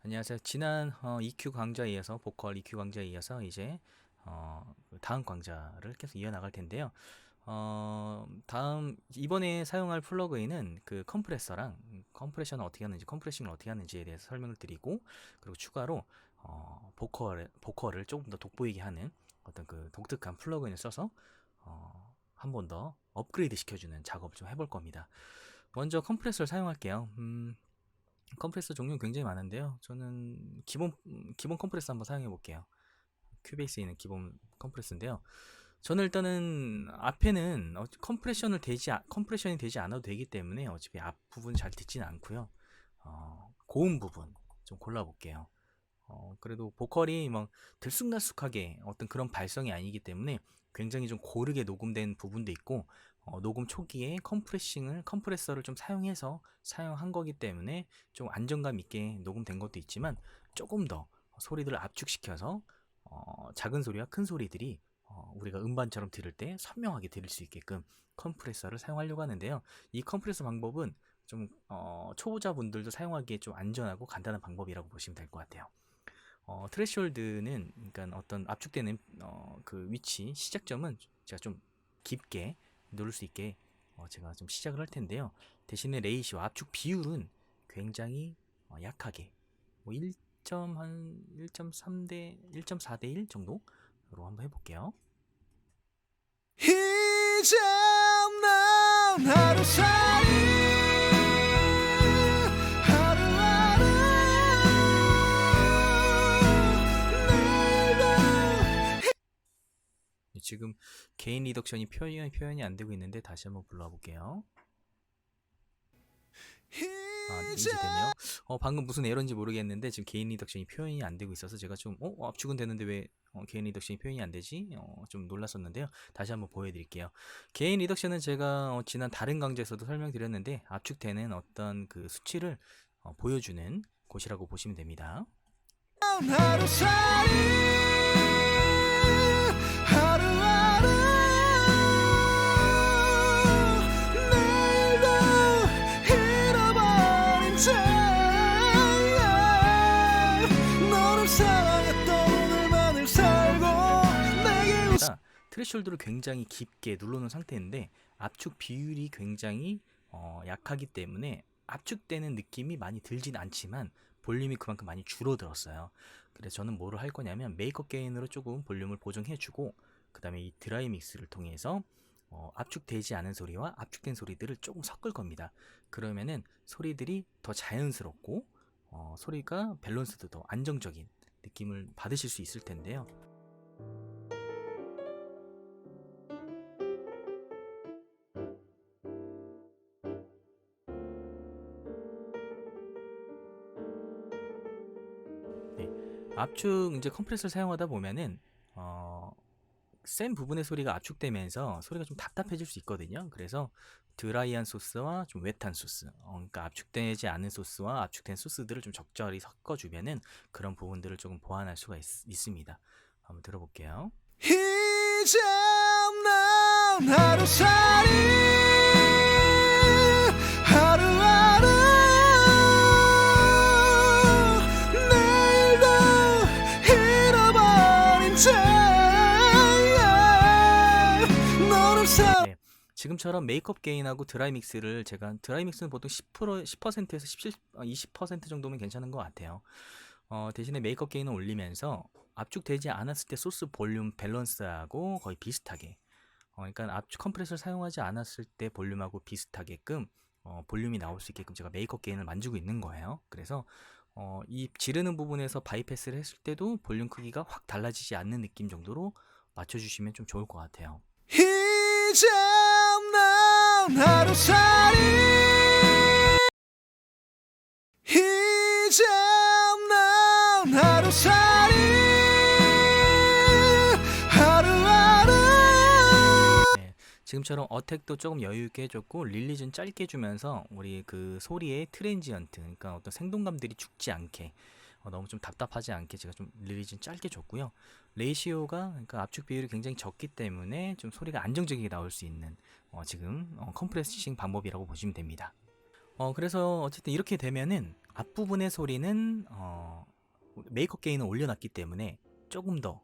안녕하세요. 지난 EQ 강좌에 이어서 보컬 EQ 강좌에 이어서 이제 다음 강좌를 계속 이어나갈 텐데요. 다음 이번에 사용할 플러그인은 그 컴프레서랑 컴프레션을 어떻게 하는지, 컴프레싱을 어떻게 하는지에 대해서 설명을 드리고, 그리고 추가로 보컬을 조금 더 돋보이게 하는 어떤 그 독특한 플러그인을 써서 한 번 더 업그레이드 시켜주는 작업을 좀 해볼 겁니다. 먼저 컴프레서를 사용할게요. 컴프레서 종류 굉장히 많은데요. 저는 기본 컴프레서 한번 사용해 볼게요. 큐베이스에 있는 기본 컴프레서인데요. 저는 일단은 앞에는 컴프레션이 되지 않아도 되기 때문에 어차피 앞 부분 잘 듣지는 않고요. 고음 부분 좀 골라 볼게요. 그래도 보컬이 막 들쑥날쑥하게 어떤 그런 발성이 아니기 때문에 굉장히 좀 고르게 녹음된 부분도 있고, 녹음 초기에 컴프레서를 좀 사용해서 사용한 거기 때문에 좀 안정감 있게 녹음된 것도 있지만, 조금 더 소리들을 압축시켜서 작은 소리와 큰 소리들이 우리가 음반처럼 들을 때 선명하게 들을 수 있게끔 컴프레서를 사용하려고 하는데요. 이 컴프레서 방법은 좀 초보자분들도 사용하기에 좀 안전하고 간단한 방법이라고 보시면 될 것 같아요. 트레시홀드는, 그러니까 어떤 압축되는 그 위치 시작점은 제가 좀 깊게 누를 수 있게 제가 좀 시작을 할 텐데요. 대신에 레이시오 압축 비율은 굉장히 약하게, 뭐 1.3대 1.4대 1 정도로 한번 해볼게요. 이제 난 하루살이 하루하루 지금 개인 리덕션이 표현이 안 되고 있는데 다시 한번 불러볼게요. 이제 되네요. 방금 무슨 에러인지 모르겠는데 지금 개인 리덕션이 표현이 안 되고 있어서 제가 좀 압축은 되는데 왜 개인 리덕션이 표현이 안 되지? 좀 놀랐었는데요. 다시 한번 보여드릴게요. 개인 리덕션은 제가 지난 다른 강좌에서도 설명드렸는데, 압축되는 어떤 그 수치를 보여주는 곳이라고 보시면 됩니다. 하루살이 하루하루 내일도 잃어버린 채 너를 사랑했던 오늘만을 살고 내게 트레시홀드를 굉장히 깊게 눌러놓은 상태인데 압축 비율이 굉장히 약하기 때문에 압축되는 느낌이 많이 들진 않지만 볼륨이 그만큼 많이 줄어들었어요. 그래서 저는 뭐를 할 거냐면 메이크업 게인으로 조금 볼륨을 보정해주고, 그 다음에 이 드라이 믹스를 통해서 압축되지 않은 소리와 압축된 소리들을 조금 섞을 겁니다. 그러면은 소리들이 더 자연스럽고 소리가 밸런스도 더 안정적인 느낌을 받으실 수 있을 텐데요. 네, 압축 이제 컴프레서를 사용하다 보면은 센 부분의 소리가 압축되면서 소리가 좀 답답해질 수 있거든요. 그래서 드라이한 소스와 좀 웨트한 소스, 그러니까 압축되지 않은 소스와 압축된 소스들을 좀 적절히 섞어주면은 그런 부분들을 조금 보완할 수가 있습니다. 한번 들어볼게요. 이제 난 하루살이 하루하루 내일도 잃어버린 채 너를 네, 지금처럼 메이크업 게인하고 드라이 믹스를 드라이 믹스는 보통 10%에서 20% 정도면 괜찮은 것 같아요. 대신에 메이크업 게인을 올리면서 압축되지 않았을 때 소스 볼륨 밸런스하고 거의 비슷하게, 그러니까 압축 컴프레서를 사용하지 않았을 때 볼륨하고 비슷하게끔 볼륨이 나올 수 있게끔 제가 메이크업 게인을 만지고 있는 거예요. 그래서 이 지르는 부분에서 바이패스를 했을 때도 볼륨 크기가 확 달라지지 않는 느낌 정도로 맞춰주시면 좀 좋을 것 같아요. 이제 난 하루살이 이제 난 하루살이 하루하루 네, 지금처럼 어택도 조금 여유 있게 해줬고 릴리즈는 짧게 주면서 우리 그 소리의 트랜지언트, 그러니까 어떤 생동감들이 죽지 않게, 너무 좀 답답하지 않게 제가 좀 릴리즈는 짧게 줬고요. 레이시오가, 그러니까 압축 비율이 굉장히 적기 때문에 좀 소리가 안정적이게 나올 수 있는 지금 컴프레싱 방법이라고 보시면 됩니다. 그래서 어쨌든 이렇게 되면은 앞부분의 소리는 메이크업 게인을 올려놨기 때문에 조금 더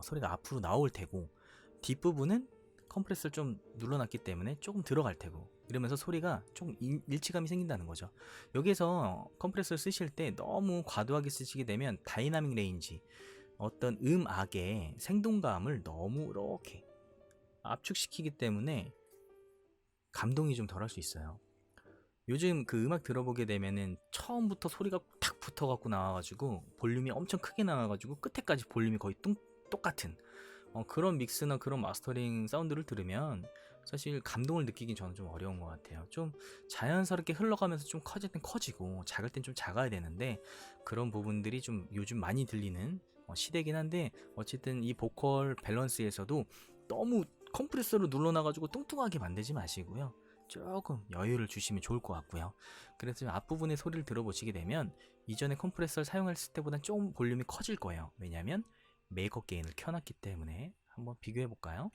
소리가 앞으로 나올 테고, 뒷부분은 컴프레서를 좀 눌러놨기 때문에 조금 들어갈 테고, 이러면서 소리가 좀 일치감이 생긴다는 거죠. 여기서 컴프레서를 쓰실 때 너무 과도하게 쓰시게 되면 다이나믹 레인지, 어떤 음악의 생동감을 너무 이렇게 압축시키기 때문에 감동이 좀 덜할 수 있어요. 요즘 그 음악 들어보게 되면은 처음부터 소리가 탁 붙어갖고 나와가지고 볼륨이 엄청 크게 나와가지고 끝에까지 볼륨이 거의 똑같은 그런 믹스나 그런 마스터링 사운드를 들으면 사실 감동을 느끼긴 저는 좀 어려운 것 같아요. 좀 자연스럽게 흘러가면서 좀 커질 땐 커지고 작을 땐 좀 작아야 되는데, 그런 부분들이 좀 요즘 많이 들리는 시대긴 한데, 어쨌든 이 보컬 밸런스에서도 너무 컴프레서로 눌러놔가지고 뚱뚱하게 만들지 마시고요. 조금 여유를 주시면 좋을 것 같고요. 그래서 앞부분의 소리를 들어보시게 되면 이전에 컴프레서를 사용했을 때보다 좀 볼륨이 커질 거예요. 왜냐하면 메이크업 게인을 켜놨기 때문에. 한번 비교해 볼까요?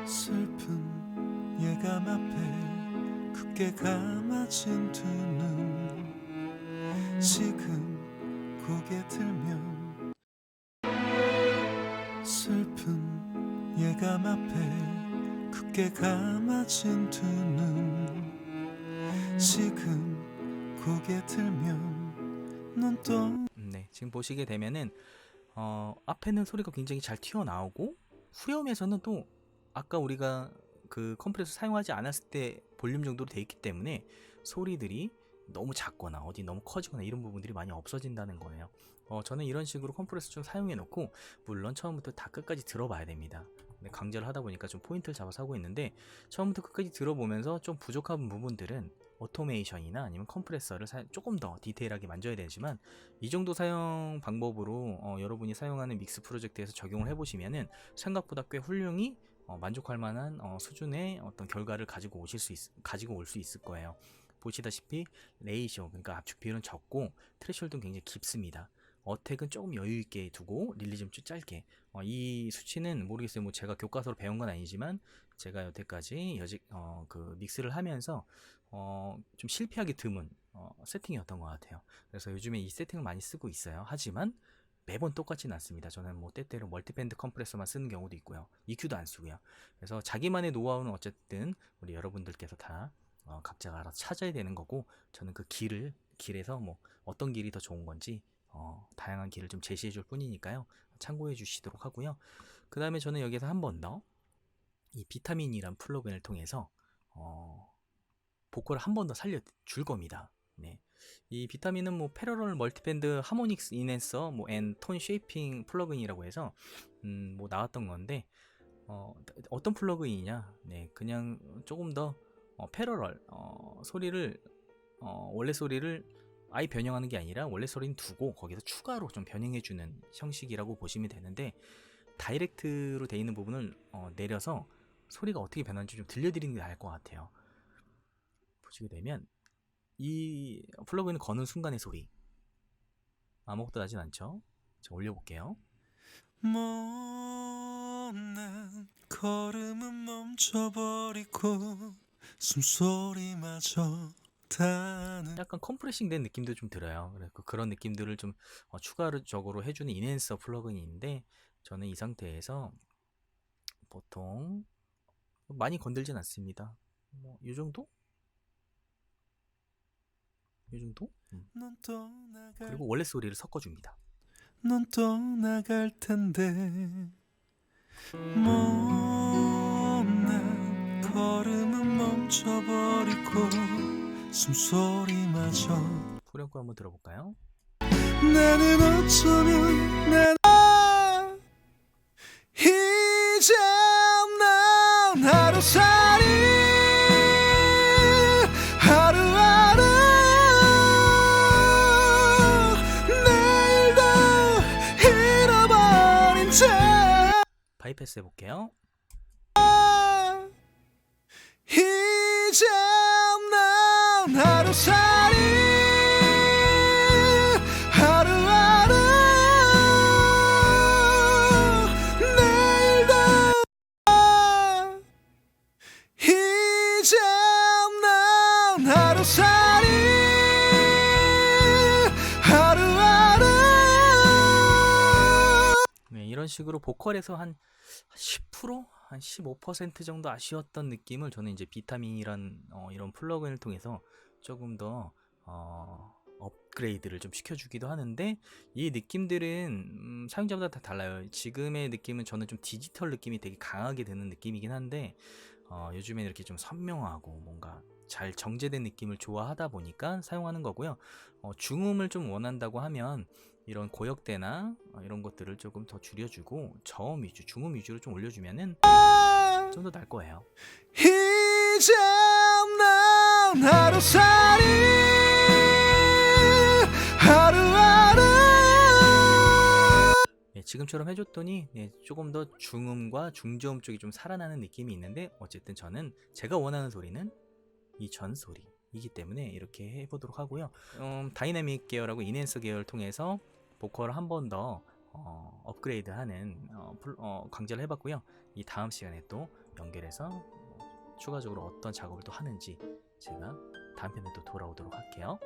슬픈 예감 앞에 굳게 감아진 두 눈, 지금 고개 들면 슬픈 예감 앞에 굳게 감아진 두 눈, 지금 고개 들면 넌 또 네, 지금 보시게 되면은 앞에는 소리가 굉장히 잘 튀어나오고, 후렴에서는 또 아까 우리가 그 컴프레서 사용하지 않았을 때 볼륨 정도로 돼 있기 때문에 소리들이 너무 작거나 어디 너무 커지거나 이런 부분들이 많이 없어진다는 거예요. 저는 이런 식으로 컴프레서 좀 사용해 놓고, 물론 처음부터 다 끝까지 들어봐야 됩니다. 근데 강제를 하다 보니까 좀 포인트를 잡아서 하고 있는데, 처음부터 끝까지 들어보면서 좀 부족한 부분들은 오토메이션이나 아니면 컴프레서를 조금 더 디테일하게 만져야 되지만, 이 정도 사용 방법으로 여러분이 사용하는 믹스 프로젝트에서 적용을 해보시면은 생각보다 꽤 훌륭히 만족할 만한 수준의 어떤 결과를 가지고 올 수 있을 거예요. 보시다시피 레이쇼, 그러니까 압축 비율은 적고 트레시홀드는 굉장히 깊습니다. 어택은 조금 여유 있게 두고 릴리즈는 좀 짧게. 이 수치는 모르겠어요. 뭐 제가 교과서로 배운 건 아니지만 제가 여태까지 그 믹스를 하면서 좀 실패하기 드문 세팅이었던 것 같아요. 그래서 요즘에 이 세팅을 많이 쓰고 있어요. 하지만 매번 똑같지는 않습니다. 저는 뭐 때때로 멀티밴드 컴프레서만 쓰는 경우도 있고요. EQ도 안 쓰고요. 그래서 자기만의 노하우는 어쨌든 우리 여러분들께서 다 각자가 알아서 찾아야 되는 거고, 저는 그 길에서 뭐 어떤 길이 더 좋은 건지 다양한 길을 좀 제시해 줄 뿐이니까요. 참고해 주시도록 하고요. 그 다음에 저는 여기서 한 번 더 이 비타민이란 플러그인을 통해서 보컬을 한 번 더 살려줄 겁니다. 네. 이 비타민은 뭐 패러럴 멀티밴드 하모닉스 인핸서 앤 톤 쉐이핑 플러그인이라고 해서 뭐 나왔던 건데, 어떤 플러그인이냐? 네, 그냥 조금 더 패러럴 소리를 원래 소리를 아예 변형하는 게 아니라 원래 소리는 두고 거기서 추가로 좀 변형해주는 형식이라고 보시면 되는데, 다이렉트로 되어 있는 부분을 내려서 소리가 어떻게 변하는지 좀 들려드리는 게 나을 것 같아요. 보시게 되면 이 플러그인을 거는 순간의 소리 아무것도 나진 않죠. 자, 올려볼게요. 못난 걸음은 멈춰버리고 숨소리마저 다는 약간 컴프레싱 된 느낌도 좀 들어요. 그래서 그런 느낌들을 좀 추가적으로 해주는 인핸서 플러그인인데, 저는 이 상태에서 보통 많이 건들진 않습니다. 뭐 이 정도? 이 정도? 넌 떠나갈 그리고 원래 소리를 섞어줍니다. 넌 떠나갈 텐데 못난 걸음은 멈춰버리고 숨소리마저 후렴구 한번 들어볼까요? 나는 어쩌면 이제 난 하루살이 하루하루 내일도 잃어버린 채 바이패스 해볼게요. 이제 난 하루살이 하루하루 내일도 이제 난 하루살이 이런 식으로 보컬에서 한 10%? 한 15% 정도 아쉬웠던 느낌을 저는 이제 비타민이란 이런 플러그인을 통해서 조금 더 업그레이드를 좀 시켜주기도 하는데, 이 느낌들은 사용자마다 다 달라요. 지금의 느낌은 저는 좀 디지털 느낌이 되게 강하게 드는 느낌이긴 한데, 요즘엔 이렇게 좀 선명하고 뭔가 잘 정제된 느낌을 좋아하다 보니까 사용하는 거고요. 중음을 좀 원한다고 하면 이런 고역대나 이런 것들을 조금 더 줄여주고 저음 위주, 중음 위주로 좀 올려주면은 좀 더 나을 거예요. 이제 난 하루살이 하루하루 지금처럼 해줬더니 조금 더 중음과 중저음 쪽이 좀 살아나는 느낌이 있는데, 어쨌든 저는 제가 원하는 소리는 이 전소리이기 때문에 이렇게 해보도록 하고요. 다이내믹 계열하고 인핸서 계열 통해서 보컬을 한 번 더 업그레이드하는 강좌를 해봤고요. 이 다음 시간에 또 연결해서 추가적으로 어떤 작업을 또 하는지 제가 다음 편에 또 돌아오도록 할게요.